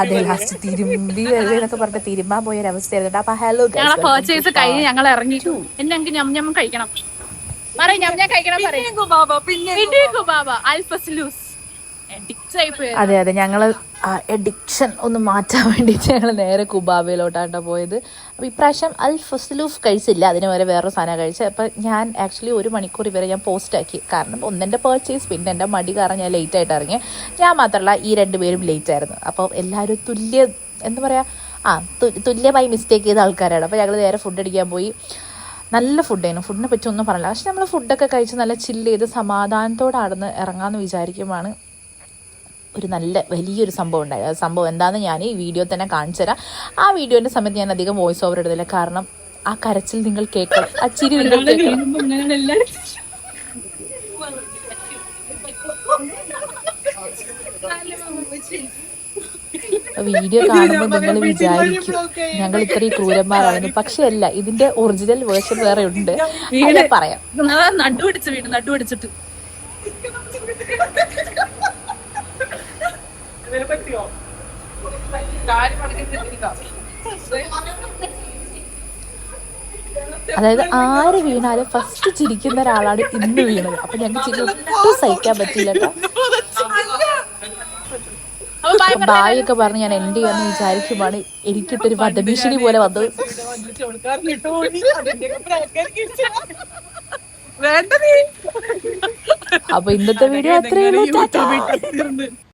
അതെ ലാസ്റ്റ് തിരുമ്പി എന്നൊക്കെ പറഞ്ഞിട്ട് തിരുമ്പാൻ പോയ ഒരു അവസ്ഥയായിരുന്നു. അപ്പൊ ഹലോ ഞങ്ങളെ പർച്ചേസ് കഴിഞ്ഞ് ഞങ്ങൾ ഇറങ്ങി. എന്നെ എനിക്ക് ഞം കഴിക്കണം പറയും, ഞം കഴിക്കണം പറയും. അതെ അതെ, ഞങ്ങള് എഡിക്ഷൻ ഒന്ന് മാറ്റാൻ വേണ്ടിയിട്ട് ഞങ്ങൾ നേരെ കുബാബയിലോട്ടാണ് പോയത്. അപ്പോൾ ഇപ്രാവശ്യം അൽ ഫസ്ലൂഫ് കഴിച്ചില്ല, അതിന് വരെ വേറൊരു സാധനം കഴിച്ചത്. അപ്പോൾ ഞാൻ ആക്ച്വലി 1 മണിക്കൂർ ഇവരെ ഞാൻ പോസ്റ്റാക്കി. കാരണം ഒന്നെൻ്റെ പർച്ചേസ്, പിന്നെ എൻ്റെ മടി കാരണം ഞാൻ ലേറ്റായിട്ട് ഇറങ്ങി. ഞാൻ മാത്രമല്ല ഈ 2 പേരും ലേറ്റായിരുന്നു. അപ്പോൾ എല്ലാവരും എന്താ പറയുക, തുല്യമായി മിസ്റ്റേക്ക് ചെയ്ത ആൾക്കാരാണ്. അപ്പോൾ ഞങ്ങൾ നേരെ ഫുഡ് അടിക്കാൻ പോയി. നല്ല ഫുഡായിരുന്നു, ഫുഡിനെ പറ്റി ഒന്നും പറഞ്ഞില്ല. പക്ഷെ നമ്മൾ ഫുഡൊക്കെ കഴിച്ച് നല്ല ചില്ല് ചെയ്ത് സമാധാനത്തോടെ ആടുന്ന് ഇറങ്ങാമെന്ന് വിചാരിക്കുമ്പോഴാണ് ഒരു വലിയൊരു സംഭവം ഉണ്ടായത്. ആ സംഭവം എന്താണെന്ന് ഞാൻ ഈ വീഡിയോ തന്നെ കാണിച്ചു തരാം. ആ വീഡിയോൻ്റെ സമയത്ത് ഞാൻ അധികം വോയിസ് ഓവർ ഇടുന്നില്ല, കാരണം ആ കരച്ചിൽ നിങ്ങൾ കേൾക്കണം, ആ ചിരി നിങ്ങൾ കേൾക്കണം. വീഡിയോ കാണുമ്പോൾ നിങ്ങൾ വിചാരിക്കും ഞങ്ങൾ ഇത്രയും ക്രൂരന്മാരാണെന്ന്. പക്ഷെ അല്ല, ഇതിന്റെ ഒറിജിനൽ വേർഷൻ വേറെ ഉണ്ട്, പറയാം. നടുപിടിച്ച് വീട് നടുപിടിച്ചിട്ട് അതായത് ആര് വീണാലും ഫസ്റ്റ് ചിരിക്കുന്ന ഒരാളാണ് ഇന്ന് വീണത്. അപ്പൊ ഞങ്ങൾക്ക് ചിരി ഒട്ടും സഹിക്കാൻ പറ്റില്ല കേട്ടോ. ബായ് ഒക്കെ പറഞ്ഞ് ഞാൻ എൻഡ് ചെയ്യാന്ന് വിചാരിക്കുമ്പോഴാണ് എനിക്കിട്ടൊരു വധഭീഷണി പോലെ വന്നത്. അപ്പൊ ഇന്നത്തെ വീഡിയോ അത്രയേ ഉള്ളൂ.